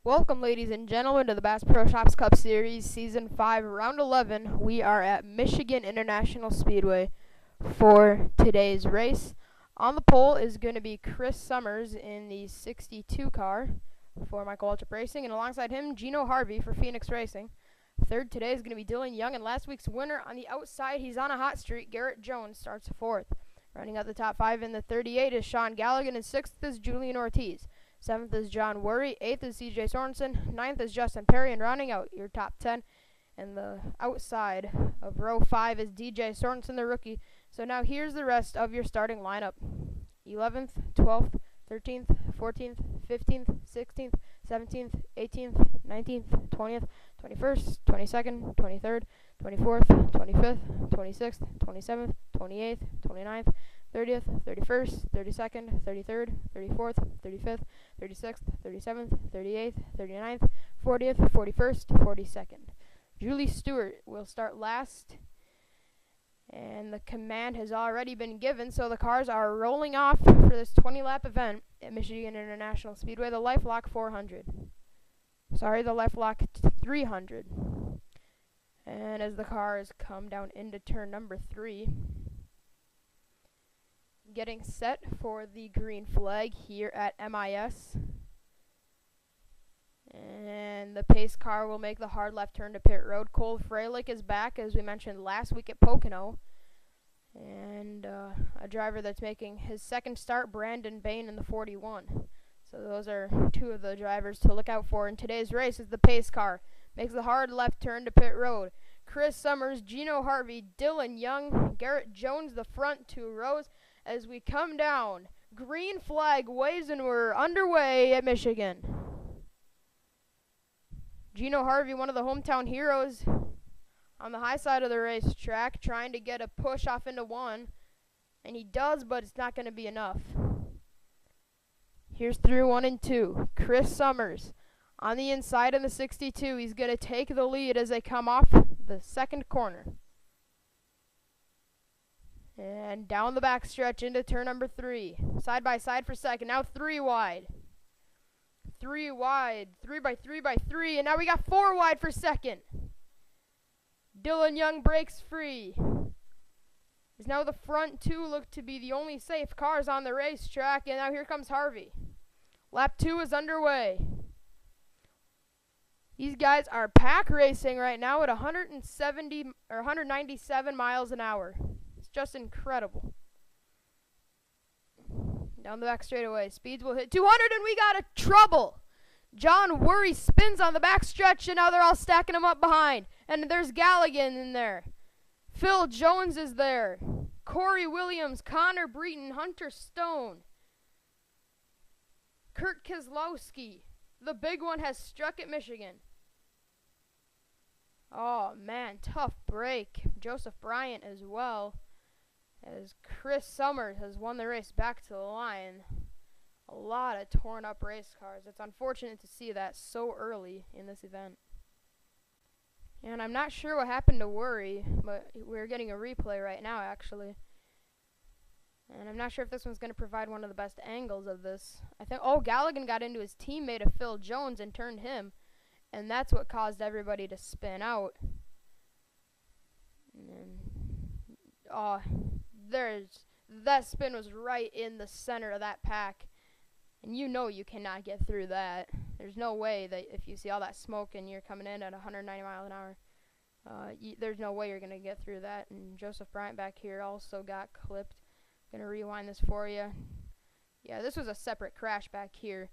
Welcome, ladies and gentlemen, to the Bass Pro Shops Cup Series, Season 5, Round 11. We are at Michigan International Speedway for today's race. On the pole is going to be Chris Summers in the 62 car for Michael Waltrip Racing, and alongside him, Gino Harvey for Phoenix Racing. Third today is going to be Dylan Young, and last week's winner on the outside, he's on a hot streak. Garrett Jones starts fourth. Running out the top 5 in the 38 is Sean Galligan, and 6th is Julian Ortiz. 7th is John Worry, 8th is CJ Sorensen, 9th is Justin Perry, and rounding out your top 10. And the outside of row 5 is DJ Sorensen, the rookie. So now here's the rest of your starting lineup. 11th, 12th, 13th, 14th, 15th, 16th, 17th, 18th, 19th, 20th, 21st, 22nd, 23rd, 24th, 25th, 26th, 27th, 28th, 29th, 30th, 31st, 32nd, 33rd, 34th, 35th, 36th, 37th, 38th, 39th, 40th, 41st, 42nd. Julie Stewart will start last, and the command has already been given, so the cars are rolling off for this 20-lap event at Michigan International Speedway, the LifeLock 400. Sorry, the LifeLock 300. And as the cars come down into turn number 3, getting set for the green flag here at MIS. And the pace car will make the hard left turn to pit road. Cole Freilich is back, as we mentioned last week at Pocono. And a driver that's making his second start, Brandon Bain, in the 41. So those are two of the drivers to look out for in today's race as the pace car makes the hard left turn to pit road. Chris Summers, Gino Harvey, Dylan Young, Garrett Jones, the front 2 rows. As we come down, green flag waves and we're underway at Michigan. Gino Harvey, one of the hometown heroes, on the high side of the racetrack, trying to get a push off into 1. And he does, but it's not going to be enough. Here's through 1 and 2. Chris Summers on the inside in the 62. He's going to take the lead as they come off the second corner. And down the back stretch into turn number 3. Side by side for second. Now 3 wide. 3 wide. 3 by 3 by 3. And now we got 4 wide for second. Dylan Young breaks free. As now the front 2 look to be the only safe cars on the racetrack. And now here comes Harvey. Lap 2 is underway. These guys are pack racing right now at 197 miles an hour. Just incredible. Down the back straightaway. Speeds will hit 200, and we got a trouble. John Worry spins on the back stretch, and now they're all stacking him up behind. And there's Galligan in there. Phil Jones is there. Corey Williams, Connor Breton, Hunter Stone. Kurt Keselowski. The big one has struck at Michigan. Oh, man, tough break. Joseph Bryant as well. As Chris Summers has won the race back to the line. A lot of torn up race cars. It's unfortunate to see that so early in this event. And I'm not sure what happened to Worry, but we're getting a replay right now actually. And I'm not sure if this one's going to provide one of the best angles of this. I think, Galligan got into his teammate of Phil Jones and turned him. And that's what caused everybody to spin out. And, that spin was right in the center of that pack. And you know you cannot get through that. There's no way that if you see all that smoke and you're coming in at 190 miles an hour, there's no way you're going to get through that. And Joseph Bryant back here also got clipped. Going to rewind this for you. Yeah, this was a separate crash back here.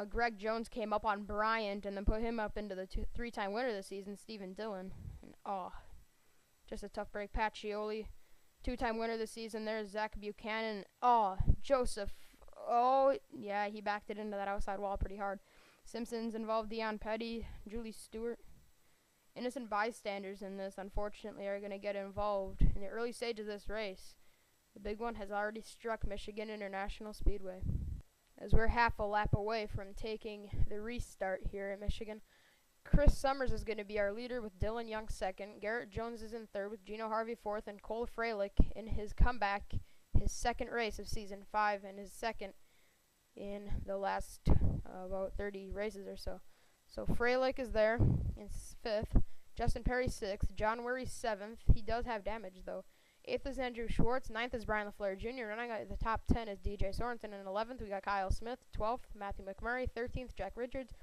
Greg Jones came up on Bryant and then put him up into the 3-time winner this season, Stephen Dillon. And, just a tough break. Pacioli, 2-time winner this season. There's Zach Buchanan. Joseph. Yeah, he backed it into that outside wall pretty hard. Simpsons involved Dion Petty, Julie Stewart. Innocent bystanders in this, unfortunately, are going to get involved in the early stage of this race. The big one has already struck Michigan International Speedway. As we're half a lap away from taking the restart here at Michigan. Chris Summers is going to be our leader with Dylan Young second. Garrett Jones is in third with Gino Harvey fourth, and Cole Freilich in his comeback, his second race of season 5 and his second in the last about 30 races or so. So Freilich is there in 5th. Justin Perry 6th. John Worry 7th. He does have damage, though. 8th is Andrew Schwartz. 9th is Brian LaFleur Jr. Running at the top 10 is DJ Sorensen. And 11th, we got Kyle Smith. 12th, Matthew McMurray. 13th, Jack Richards.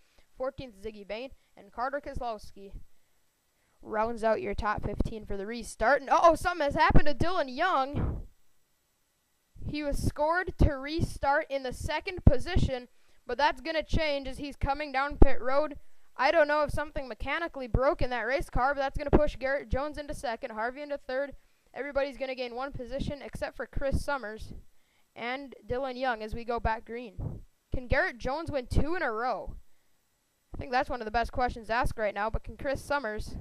14th, Ziggy Bain. And Carter Keselowski rounds out your top 15 for the restart. And something has happened to Dylan Young. He was scored to restart in the 2nd position, but that's going to change as he's coming down pit road. I don't know if something mechanically broke in that race car, but that's going to push Garrett Jones into 2nd, Harvey into 3rd. Everybody's going to gain 1 position except for Chris Summers and Dylan Young as we go back green. Can Garrett Jones win 2 in a row? I think that's one of the best questions asked right now, but can Chris Summers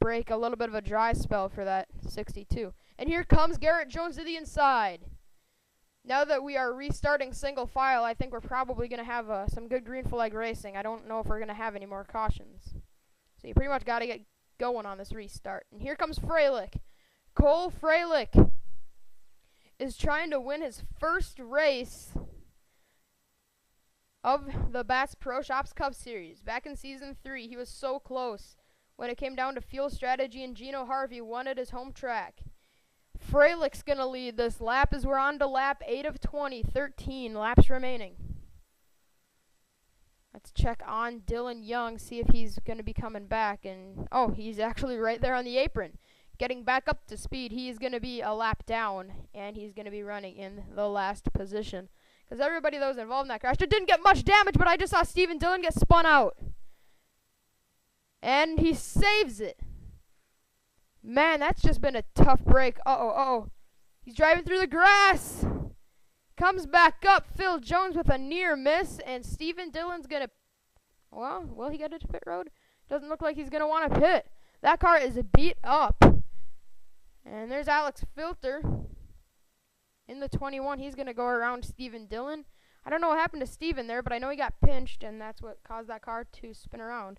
break a little bit of a dry spell for that 62? And here comes Garrett Jones to the inside. Now that we are restarting single file, I think we're probably going to have some good green flag racing. I don't know if we're going to have any more cautions. So you pretty much got to get going on this restart. And here comes Freilich. Cole Freilich is trying to win his first race of the Bass Pro Shops Cup Series. Back in Season 3, he was so close when it came down to fuel strategy, and Gino Harvey won at his home track. Freilich's going to lead this lap as we're on to lap 8 of 20, 13 laps remaining. Let's check on Dylan Young, see if he's going to be coming back. And he's actually right there on the apron, getting back up to speed. He's going to be a lap down, and he's going to be running in the last position. Because everybody that was involved in that crash didn't get much damage, but I just saw Steven Dillon get spun out. And he saves it. Man, that's just been a tough break. He's driving through the grass. Comes back up. Phil Jones with a near miss. And Steven Dillon's going to... Well, will he get into pit road? Doesn't look like he's going to want to pit. That car is beat up. And there's Alex Filter in the 21. He's going to go around Steven Dillon. I don't know what happened to Steven there, but I know he got pinched, and that's what caused that car to spin around.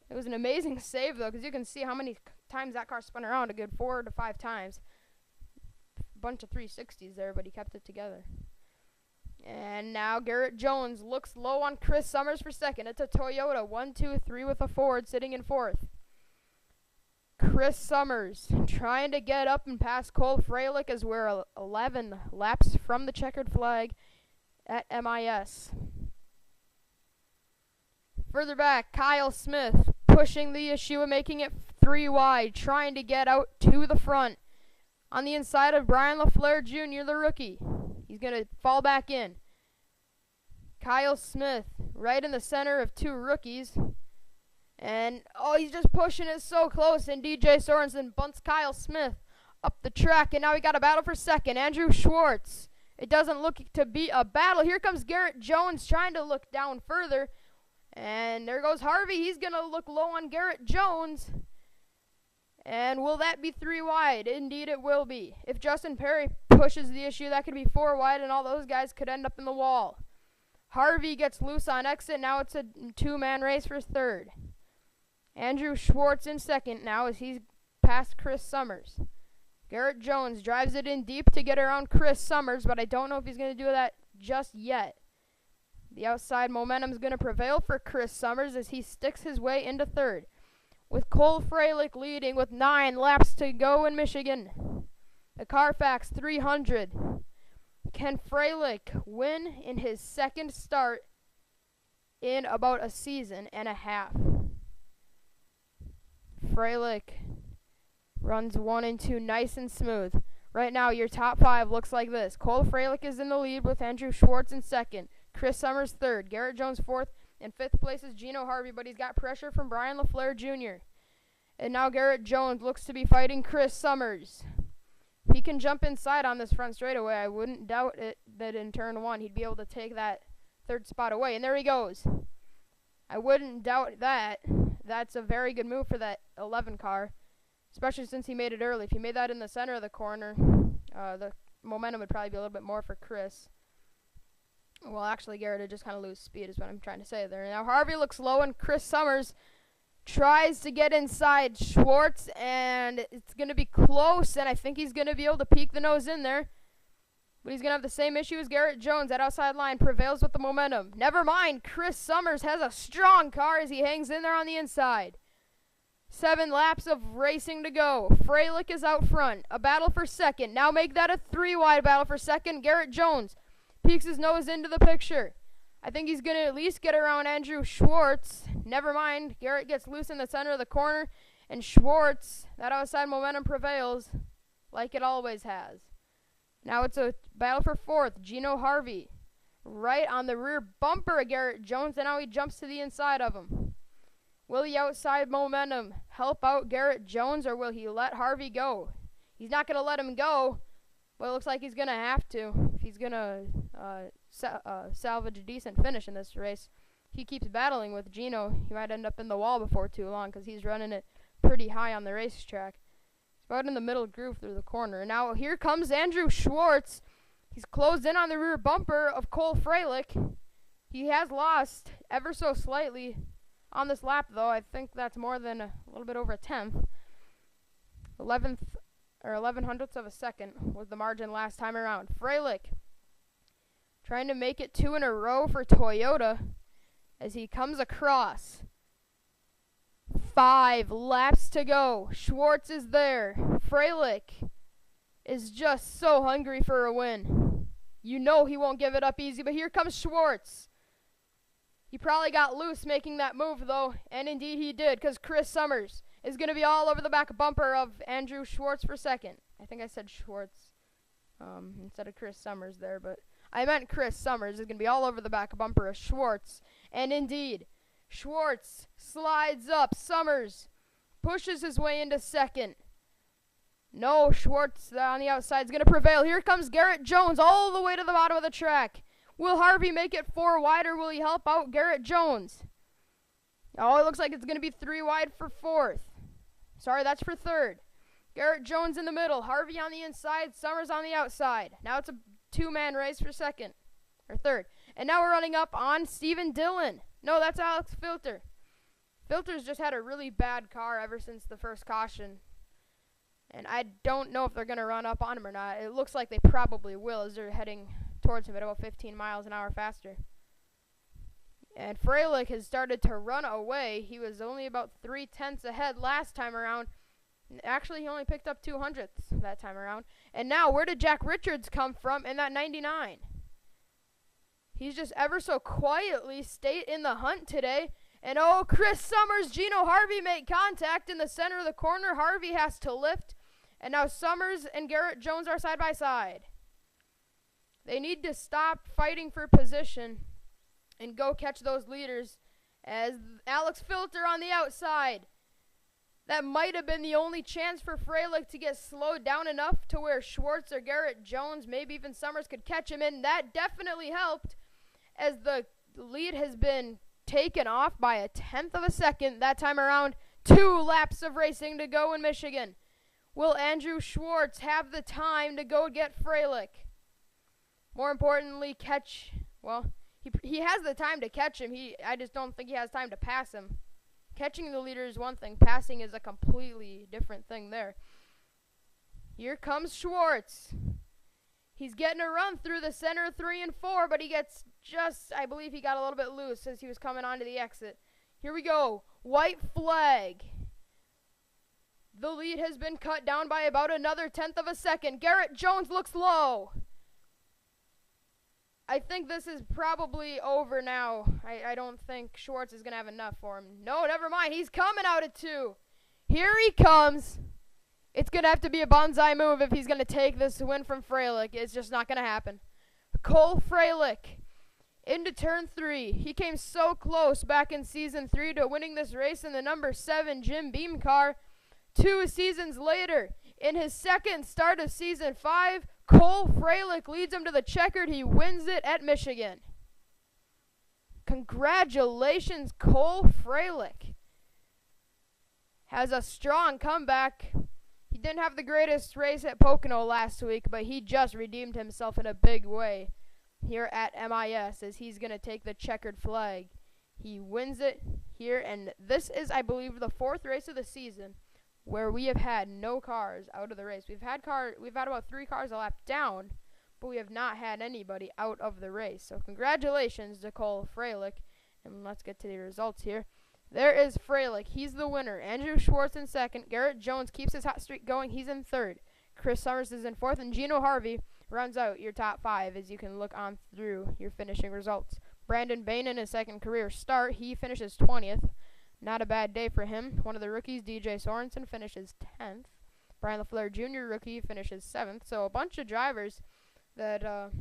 It was an amazing save, though, because you can see how many times that car spun around, a good 4 to 5 times. A bunch of 360s there, but he kept it together. And now Garrett Jones looks low on Chris Summers for 2nd. It's a Toyota, 1, 2, 3 with a Ford sitting in 4th. Chris Summers trying to get up and pass Cole Freilich as we're 11 laps from the checkered flag at MIS. Further back, Kyle Smith pushing the issue and making it 3 wide, trying to get out to the front. On the inside of Brian LaFleur Jr., the rookie. He's going to fall back in. Kyle Smith right in the center of 2 rookies. And, he's just pushing it so close, and DJ Sorensen bunts Kyle Smith up the track, and now we got a battle for 2nd. Andrew Schwartz. It doesn't look to be a battle. Here comes Garrett Jones trying to look down further. And there goes Harvey. He's going to look low on Garrett Jones. And will that be 3 wide? Indeed it will be. If Justin Perry pushes the issue, that could be 4 wide, and all those guys could end up in the wall. Harvey gets loose on exit. Now it's a 2-man race for 3rd. Andrew Schwartz in 2nd now as he's past Chris Summers. Garrett Jones drives it in deep to get around Chris Summers, but I don't know if he's going to do that just yet. The outside momentum is going to prevail for Chris Summers as he sticks his way into 3rd. With Cole Freilich leading with 9 laps to go in Michigan. The Carfax 300. Can Freilich win in his 2nd start in about a season and a half? Freilich runs 1 and 2 nice and smooth. Right now, your top 5 looks like this. Cole Freilich is in the lead with Andrew Schwartz in 2nd. Chris Summers 3rd. Garrett Jones 4th. In 5th place is Gino Harvey, but he's got pressure from Brian LaFleur Jr. And now Garrett Jones looks to be fighting Chris Summers. If he can jump inside on this front straightaway, I wouldn't doubt it that in turn 1 he'd be able to take that 3rd spot away. And there he goes. I wouldn't doubt that. That's a very good move for that 11 car, especially since he made it early. If he made that in the center of the corner, the momentum would probably be a little bit more for Chris. Well, actually, Garrett would just kind of lose speed is what I'm trying to say there. Now Harvey looks low, and Chris Summers tries to get inside Schwartz, and it's going to be close, and I think he's going to be able to peek the nose in there. But he's going to have the same issue as Garrett Jones. That outside line prevails with the momentum. Never mind, Chris Summers has a strong car as he hangs in there on the inside. 7 laps of racing to go. Freilich is out front. A battle for second. Now make that a 3-wide battle for second. Garrett Jones peeks his nose into the picture. I think he's going to at least get around Andrew Schwartz. Never mind. Garrett gets loose in the center of the corner. And Schwartz, that outside momentum prevails like it always has. Now it's a battle for fourth. Gino Harvey right on the rear bumper of Garrett Jones. And now he jumps to the inside of him. Will the outside momentum help out Garrett Jones, or will he let Harvey go? He's not going to let him go, but it looks like he's going to have to if he's going to salvage a decent finish in this race. He keeps battling with Gino. He might end up in the wall before too long because he's running it pretty high on the racetrack. He's about in the middle groove through the corner. And now here comes Andrew Schwartz. He's closed in on the rear bumper of Cole Freilich. He has lost ever so slightly on this lap, though. I think that's more than a little bit over a tenth. 11th or 11/100ths of a second was the margin last time around. Freilich trying to make it 2 in a row for Toyota as he comes across. 5 laps to go. Schwartz is there. Freilich is just so hungry for a win. You know he won't give it up easy, but here comes Schwartz. He probably got loose making that move, though, and indeed he did, because Chris Summers is going to be all over the back bumper of Andrew Schwartz for second. I think I said Schwartz instead of Chris Summers there, but I meant Chris Summers is going to be all over the back bumper of Schwartz. And indeed, Schwartz slides up. Summers pushes his way into second. No, Schwartz on the outside is going to prevail. Here comes Garrett Jones all the way to the bottom of the track. Will Harvey make it 4 wide, or will he help out Garrett Jones? Oh, it looks like it's going to be 3 wide for fourth. Sorry, that's for third. Garrett Jones in the middle. Harvey on the inside. Summers on the outside. Now it's a 2-man race for second. Or third. And now we're running up on Steven Dillon. No, that's Alex Filter. Filter's just had a really bad car ever since the first caution. And I don't know if they're going to run up on him or not. It looks like they probably will as they're heading towards him at about 15 miles an hour faster. And Freilich has started to run away. He was only about 3/10 ahead last time around. Actually, he only picked up 2/100ths that time around. And now, where did Jack Richards come from in that 99? He's just ever so quietly stayed in the hunt today. And oh, Chris Summers, Gino Harvey make contact in the center of the corner. Harvey has to lift. And now Summers and Garrett Jones are side by side. They need to stop fighting for position and go catch those leaders, as Alex Filter on the outside. That might have been the only chance for Freilich to get slowed down enough to where Schwartz or Garrett Jones, maybe even Summers, could catch him, and that definitely helped, as the lead has been taken off by 1/10 of a second that time around. 2 laps of racing to go in Michigan. Will Andrew Schwartz have the time to go get Freilich? More importantly, catch, well, he has the time to catch him. I just don't think he has time to pass him. Catching the leader is one thing. Passing is a completely different thing there. Here comes Schwartz. He's getting a run through the center of 3 and 4, but he gets just, I believe he got a little bit loose as he was coming onto the exit. Here we go. White flag. The lead has been cut down by about another 1/10 of a second. Garrett Jones looks low. I think this is probably over now. I don't think Schwartz is going to have enough for him. No, never mind. He's coming out at 2. Here he comes. It's going to have to be a bonsai move if he's going to take this win from Freilich. It's just not going to happen. Cole Freilich into turn 3. He came so close back in Season 3 to winning this race in the number 7 Jim Beam car. 2 seasons later, in his second start of Season 5, Cole Freilich leads him to the checkered. He wins it at Michigan. Congratulations, Cole Freilich. Has a strong comeback. He didn't have the greatest race at Pocono last week, but he just redeemed himself in a big way here at MIS as he's going to take the checkered flag. He wins it here, and this is, I believe, the 4th race of the season where we have had no cars out of the race. We've had about 3 cars a lap down, but we have not had anybody out of the race. So congratulations to Cole Freilich. And let's get to the results here. There is Freilich. He's the winner. Andrew Schwartz in second. Garrett Jones keeps his hot streak going. He's in third. Chris Summers is in fourth. And Gino Harvey rounds out your top 5 as you can look on through your finishing results. Brandon Bain in his second career start. He finishes 20th. Not a bad day for him. One of the rookies, DJ Sorensen, finishes 10th. Brian LaFleur Jr. rookie finishes 7th. So a bunch of drivers that are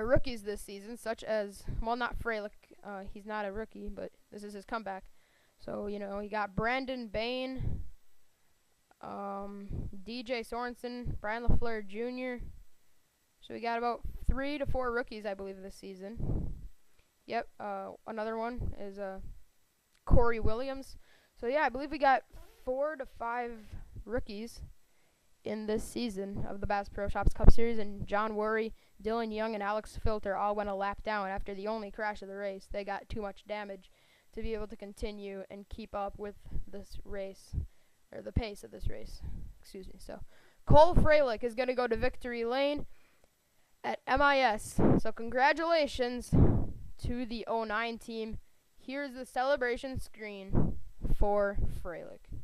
rookies this season, such as, well, not Freilich. He's not a rookie, but this is his comeback. So, you got Brandon Bain, DJ Sorensen, Brian LaFleur Jr. So we got about 3 to 4 rookies, I believe, this season. Yep, another one is Corey Williams. So, yeah, I believe we got 4 to 5 rookies in this season of the Bass Pro Shops Cup Series, and John Worry, Dylan Young, and Alex Filter all went a lap down after the only crash of the race. They got too much damage to be able to continue and keep up with this race, or the pace of this race. Excuse me. So Cole Freilich is going to go to victory lane at MIS. So congratulations to the 09 team. Here's the celebration screen for Freilich.